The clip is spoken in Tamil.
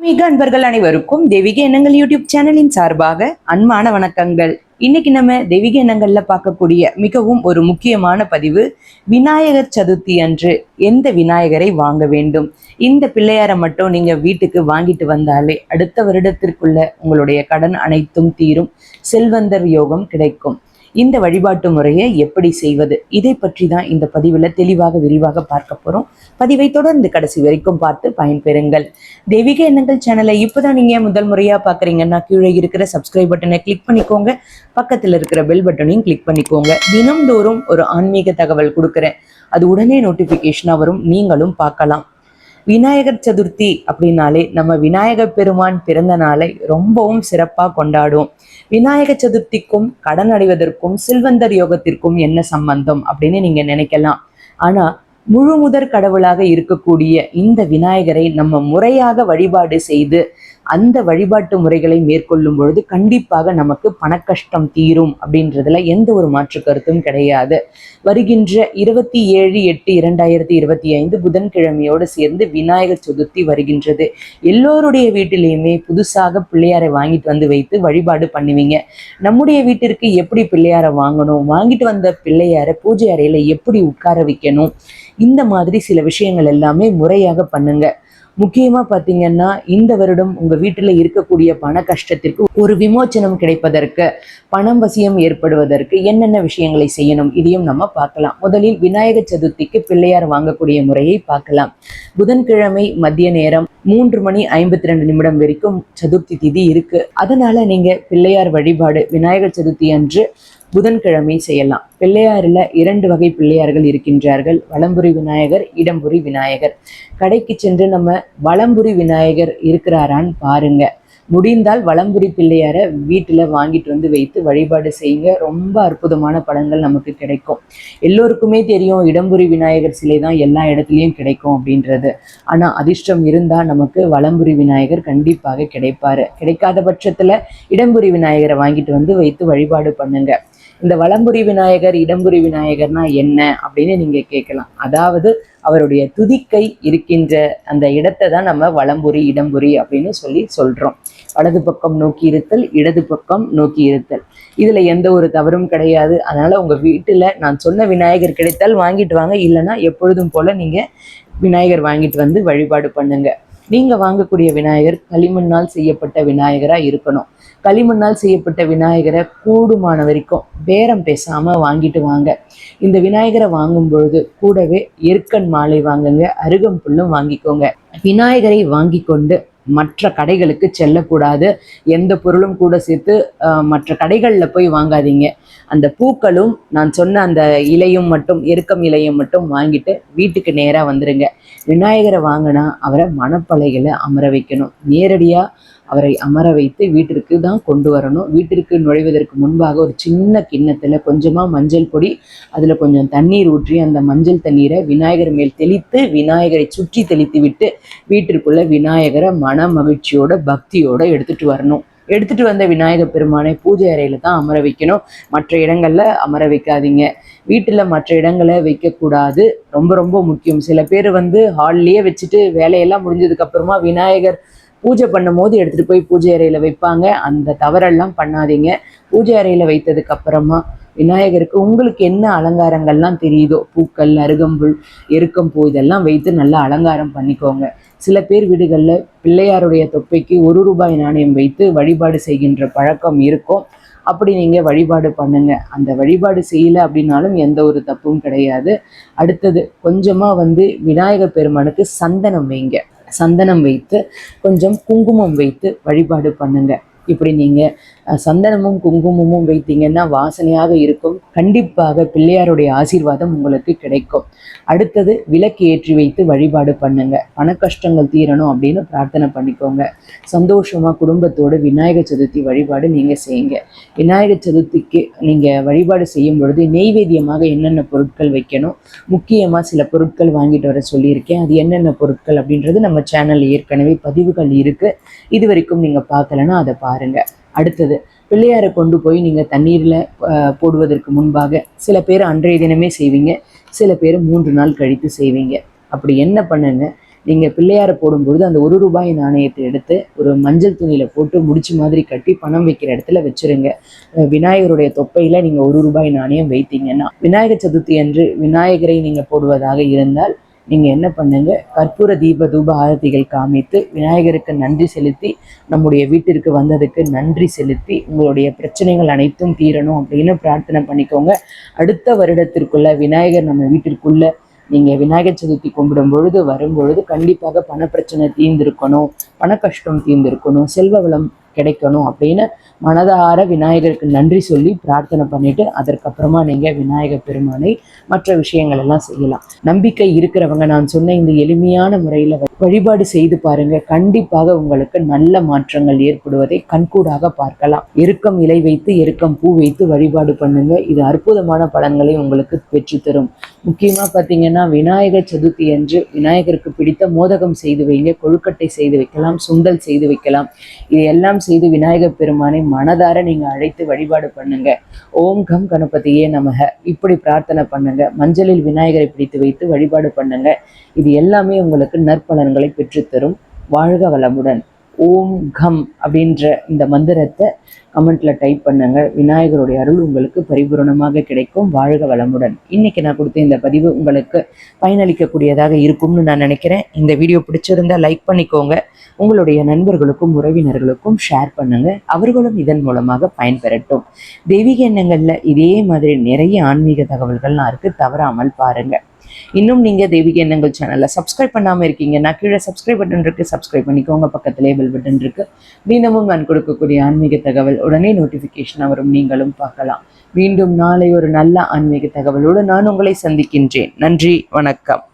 மிக அன்பர்கள் அனைவருக்கும் தெய்வீக எண்ணங்கள் யூடியூப் சேனலின் சார்பாக அன்பான வணக்கங்கள். இன்னைக்கு நம்ம தெய்வீக எண்ணங்கள்ல பார்க்கக்கூடிய மிகவும் ஒரு முக்கியமான பதிவு, விநாயகர் சதுர்த்தி அன்று எந்த விநாயகரை வாங்க வேண்டும். இந்த பிள்ளையாரை மட்டும் நீங்க வீட்டுக்கு வாங்கிட்டு வந்தாலே அடுத்த வருடத்திற்குள்ள உங்களுடைய கடன் அனைத்தும் தீரும், செல்வந்தர் யோகம் கிடைக்கும். இந்த வழிபாட்டு முறையை எப்படி செய்வது, இதை பற்றி தான் இந்த பதிவில் தெளிவாக விரிவாக பார்க்க போகிறோம். பதிவை தொடர்ந்து கடைசி வரைக்கும் பார்த்து பயன்பெறுங்கள். தெய்வீக எண்ணங்கள் சேனலை இப்போதான் நீங்கள் முதல் முறையாக பார்க்குறீங்கன்னா கீழே இருக்கிற சப்ஸ்கிரைப் பட்டனை கிளிக் பண்ணிக்கோங்க, பக்கத்தில் இருக்கிற பெல் பட்டனையும் கிளிக் பண்ணிக்கோங்க. தினம்தோறும் ஒரு ஆன்மீக தகவல் கொடுக்குறேன், அது உடனே நோட்டிஃபிகேஷனாக வரும், நீங்களும் பார்க்கலாம். விநாயகர் சதுர்த்தி அப்படின்னாலே நம்ம விநாயகர் பெருமான் பிறந்த நாளை ரொம்பவும் சிறப்பாக கொண்டாடுவோம். விநாயக சதுர்த்திக்கும் கடன் அடைவதற்கும் செல்வந்தர் யோகத்திற்கும் என்ன சம்பந்தம் அப்படின்னு நீங்க நினைக்கலாம். ஆனா முழு முதற் கடவுளாக இருக்கக்கூடிய இந்த விநாயகரை நம்ம முறையாக வழிபாடு செய்து அந்த வழிபாட்டு முறைகளை மேற்கொள்ளும் பொழுது கண்டிப்பாக நமக்கு பணக்கஷ்டம் தீரும் அப்படின்றதுல எந்த ஒரு மாற்று கருத்தும் கிடையாது. வருகின்ற 27/8/2025 புதன்கிழமையோடு சேர்ந்து விநாயகர் சதுர்த்தி வருகின்றது. எல்லோருடைய வீட்டிலையுமே புதுசாக பிள்ளையாரை வாங்கிட்டு வந்து வைத்து வழிபாடு பண்ணுவீங்க. நம்முடைய வீட்டிற்கு எப்படி பிள்ளையாரை வாங்கணும், வாங்கிட்டு வந்த பிள்ளையாரை பூஜை அறையில எப்படி உட்கார வைக்கணும், இந்த மாதிரி சில விஷயங்கள் எல்லாமே முறையாக பண்ணுங்க. முக்கியமா பாத்தீங்கன்னா இந்த வருடம் உங்க வீட்டுல இருக்கக்கூடிய பண கஷ்டத்திற்கு ஒரு விமோச்சனம் கிடைப்பதற்கு, பணம் வசியம் ஏற்படுவதற்கு என்னென்ன விஷயங்களை செய்யணும் இதையும் நம்ம பார்க்கலாம். முதலில் விநாயகர் சதுர்த்திக்கு பிள்ளையார் வாங்கக்கூடிய முறையை பார்க்கலாம். புதன்கிழமை மதிய நேரம் 3:52 வரைக்கும் சதுர்த்தி திதி இருக்கு. அதனால நீங்க பிள்ளையார் வழிபாடு விநாயகர் சதுர்த்தி அன்று புதன்கிழமை செய்யலாம். பிள்ளையாரில் 2 வகை பிள்ளையார்கள் இருக்கின்றார்கள், வலம்புரி விநாயகர், இடம்புரி விநாயகர். கடைக்கு சென்று நம்ம வலம்புரி விநாயகர் இருக்கிறாரான்னு பாருங்க. முடிந்தால் வலம்புரி பிள்ளையாரை வீட்டில் வாங்கிட்டு வந்து வைத்து வழிபாடு செய்யுங்க. ரொம்ப அற்புதமான பலன்கள் நமக்கு கிடைக்கும். எல்லோருக்குமே தெரியும் இடம்புரி விநாயகர் சிலை தான் எல்லா இடத்துலையும் கிடைக்கும் அப்படின்றது. ஆனால் அதிர்ஷ்டம் இருந்தால் நமக்கு வலம்புரி விநாயகர் கண்டிப்பாக கிடைப்பாரு. கிடைக்காத பட்சத்தில் இடம்புரி விநாயகரை வாங்கிட்டு வந்து வைத்து வழிபாடு பண்ணுங்க. இந்த வலம்புரி விநாயகர் இடம்புரி விநாயகர்னா என்ன அப்படின்னு நீங்க கேட்கலாம். அதாவது அவருடைய துதிக்கை இருக்கின்ற அந்த இடத்தை தான் நம்ம வலம்புரி இடம்புரி அப்படின்னு சொல்றோம். வலது பக்கம் நோக்கி இருத்தல், இடது பக்கம் நோக்கி இருத்தல், இதுல எந்த ஒரு தவறும் கிடையாது. அதனால உங்க வீட்டுல நான் சொன்ன விநாயகர் கிடைத்தால் வாங்கிட்டு வாங்க, இல்லைன்னா எப்பொழுதும் போல நீங்க விநாயகர் வாங்கிட்டு வந்து வழிபாடு பண்ணுங்க. நீங்க வாங்கக்கூடிய விநாயகர் களிமண்ணால் செய்யப்பட்ட விநாயகரா இருக்கணும். களிமண்ணால் செய்யப்பட்ட விநாயகரை கூடுமான வரைக்கும் பேரம் பேசாம வாங்கிட்டு வாங்க. இந்த விநாயகரை வாங்கும் பொழுது கூடவே எருக்கன் மாலை வாங்குங்க, அருகம்புல்லும் வாங்கிக்கோங்க. விநாயகரை வாங்கி கொண்டு மற்ற கடைகளுக்கு செல்லக்கூடாது. எந்த பொருளும் கூட சேர்த்து மற்ற கடைகளில் போய் வாங்காதீங்க. அந்த பூக்களும் நான் சொன்ன அந்த இலையும் மட்டும், எருக்கம் இலையும் மட்டும் வாங்கிட்டு வீட்டுக்கு நேராக வந்துடுங்க. விநாயகரை வாங்கினா அவரை மணப்பலைகளை அமர வைக்கணும். நேரடியாக அவரை அமர வைத்து வீட்டிற்கு தான் கொண்டு வரணும். வீட்டிற்கு நுழைவதற்கு முன்பாக ஒரு சின்ன கிண்ணத்தில் கொஞ்சமாக மஞ்சள் பொடி, அதில் கொஞ்சம் தண்ணீர் ஊற்றி அந்த மஞ்சள் தண்ணீரை விநாயகர் மேல் தெளித்து விநாயகரை சுற்றி தெளித்து விட்டு வீட்டிற்குள்ள விநாயகரை மன மகிழ்ச்சியோட பக்தியோட எடுத்துட்டு வரணும். எடுத்துட்டு வந்த விநாயகர் பெருமானை பூஜை அறையில தான் அமர வைக்கணும். மற்ற இடங்கள்ல அமர வைக்காதீங்க. வீட்டுல மற்ற இடங்களை வைக்கக்கூடாது. ரொம்ப ரொம்ப முக்கியம். சில பேர் ஹால்லேயே வச்சுட்டு வேலையெல்லாம் முடிஞ்சதுக்கு அப்புறமா விநாயகர் பூஜை பண்ணும் போது எடுத்துட்டு போய் பூஜை அறையில வைப்பாங்க. அந்த தவறெல்லாம் பண்ணாதீங்க. பூஜை அறையில வைத்ததுக்கு அப்புறமா விநாயகருக்கு உங்களுக்கு என்ன அலங்காரங்கள்லாம் தெரியுதோ, பூக்கள், அருகம்புல், எருக்கம்பூ இதெல்லாம் வைத்து நல்லா அலங்காரம் பண்ணிக்கோங்க. சில பேர் வீடுகளில் பிள்ளையாருடைய தொப்பைக்கு 1 ரூபாய் நாணயம் வைத்து வழிபாடு செய்கின்ற பழக்கம் இருக்கும். அப்படி நீங்கள் வழிபாடு பண்ணுங்க. அந்த வழிபாடு செய்யலை அப்படின்னாலும் எந்த ஒரு தப்பும் கிடையாது. அடுத்தது கொஞ்சமாக விநாயகர் பெருமானுக்கு சந்தனம் வைங்க. சந்தனம் வைத்து கொஞ்சம் குங்குமம் வைத்து வழிபாடு பண்ணுங்க. இப்படி நீங்கள் சந்தனமும் குங்குமமும் வைத்தீங்கன்னா வாசனையாக இருக்கும். கண்டிப்பாக பிள்ளையாருடைய ஆசீர்வாதம் உங்களுக்கு கிடைக்கும். அடுத்தது விளக்கு ஏற்றி வைத்து வழிபாடு பண்ணுங்க. பண கஷ்டங்கள் தீரணும் அப்படின்னு பிரார்த்தனை பண்ணிக்கோங்க. சந்தோஷமாக குடும்பத்தோடு விநாயகர் சதுர்த்தி வழிபாடு நீங்கள் செய்யுங்க. விநாயகர் சதுர்த்திக்கு நீங்கள் வழிபாடு செய்யும் பொழுது நெய்வேத்தியமாக என்னென்ன பொருட்கள் வைக்கணும், முக்கியமாக சில பொருட்கள் வாங்கிட்டு வர சொல்லியிருக்கேன். அது என்னென்ன பொருட்கள் அப்படின்றது நம்ம சேனல் ஏற்கனவே பதிவுகள் இருக்குது. இது வரைக்கும் நீங்கள் பார்க்கலன்னா அதை பாருங்கள். அடுத்தது பிள்ளையாரை கொண்டு போய் நீங்கள் தண்ணீரில் போடுவதற்கு முன்பாக சில பேர் அன்றைய தினமே செய்வீங்க, சில பேர் 3 நாள் கழித்து செய்வீங்க. அப்படி என்ன பண்ணுங்க, நீங்க பிள்ளையாரை போடும்பொழுது அந்த ₹1 நாணயத்தை எடுத்து ஒரு மஞ்சள் துணியில போட்டு முடிச்சு மாதிரி கட்டி பணம் வைக்கிற இடத்துல வச்சிருங்க. விநாயகருடைய தொப்பையில நீங்க ₹1 நாணயம் வைத்தீங்கன்னா, விநாயகர் சதுர்த்தி அன்று விநாயகரை நீங்க போடுவதாக இருந்தால் நீங்க என்ன பண்ணுங்க, கற்பூர தீப தூப ஆரத்திகள் காமித்து விநாயகருக்கு நன்றி செலுத்தி, நம்முடைய வீட்டிற்கு வந்ததுக்கு நன்றி செலுத்தி, உங்களுடைய பிரச்சனைகள் அனைத்தும் தீரணும் அப்படின்னு பிரார்த்தனை பண்ணிக்கோங்க. அடுத்த வருடத்திற்குள்ள விநாயகர் நம்ம வீட்டிற்குள்ள நீங்க விநாயகர் சதுர்த்தி கும்பிடும் பொழுது வரும்பொழுது கண்டிப்பாக பணப்பிரச்சனை தீர்ந்திருக்கணும், பண கஷ்டம் தீர்ந்திருக்கணும், செல்வ வளம் கிடைக்கணும் அப்படின்னு மனதார விநாயகருக்கு நன்றி சொல்லி பிரார்த்தனை பண்ணிட்டு அதற்கப்புறமா நீங்க விநாயகர் பெருமானை மற்ற விஷயங்கள் எல்லாம் செய்யலாம். நம்பிக்கை இருக்கிறவங்க நான் சொன்ன இந்த எளிமையான முறையில வழிபாடு செய்து பாருங்க. கண்டிப்பாக உங்களுக்கு நல்ல மாற்றங்கள் ஏற்படுவதை கண்கூடாக பார்க்கலாம். எருக்கம் இலை வைத்து எருக்கம் பூ வைத்து வழிபாடு பண்ணுங்க. இது அற்புதமான பலன்களை உங்களுக்கு பெற்றுத்தரும். முக்கியமா பாத்தீங்கன்னா விநாயகர் சதுர்த்தி அன்று விநாயகருக்கு பிடித்த மோதகம் செய்து வைங்க, கொழுக்கட்டை செய்து வைக்கலாம், சுண்டல் செய்து வைக்கலாம். இது எல்லாம் செய்து விநாயகர் பெருமானை மனதார நீங்க அழைத்து வழிபாடு பண்ணுங்க. ஓம் கம் கணபதியே நமக இப்படி பிரார்த்தனை பண்ணுங்க. மஞ்சளில் விநாயகரை பிடித்து வைத்து வழிபாடு பண்ணுங்க. இது எல்லாமே உங்களுக்கு நற்பலன்களை பெற்றுத்தரும். வாழ்க வளமுடன். ஓம் கம் அப்படின்ற இந்த மந்திரத்தை கமெண்ட்ல டைப் பண்ணுங்க. விநாயகருடைய அருள் உங்களுக்கு பரிபூரணமாக கிடைக்கும். வாழ்க வளமுடன். இன்னைக்கு நான் கொடுத்த இந்த பதிவு உங்களுக்கு பயனளிக்கக்கூடியதாக இருக்கும்னு நான் நினைக்கிறேன். இந்த வீடியோ பிடிச்சிருந்தா லைக் பண்ணிக்கோங்க. உங்களுடைய நண்பர்களுக்கும் உறவினர்களுக்கும் ஷேர் பண்ணுங்க. அவர்களும் இதன் மூலமாக பயன்பெறட்டும். தெய்வீக எண்ணங்கள்ல இதே மாதிரி நிறைய ஆன்மீக தகவல்கள்லாம் இருக்கு, தவறாமல் பாருங்க. இன்னும் நீங்க தெய்வீக எண்ணங்கள் சேனல்ல சப்ஸ்கிரைப் பண்ணாம இருக்கீங்கன்னா கீழே சப்ஸ்கிரைப் பட்டன் இருக்கு, சப்ஸ்கிரைப் பண்ணிக்கோங்க. பக்கத்திலே பெல் பட்டன் இருக்கு. தினமும் நான் கொடுக்கக்கூடிய ஆன்மீக தகவல் உடனே நோட்டிபிகேஷன் வரும், நீங்களும் பார்க்கலாம். மீண்டும் நாளை ஒரு நல்ல ஆன்மீக தகவலோடு நான் உங்களை சந்திக்கின்றேன். நன்றி, வணக்கம்.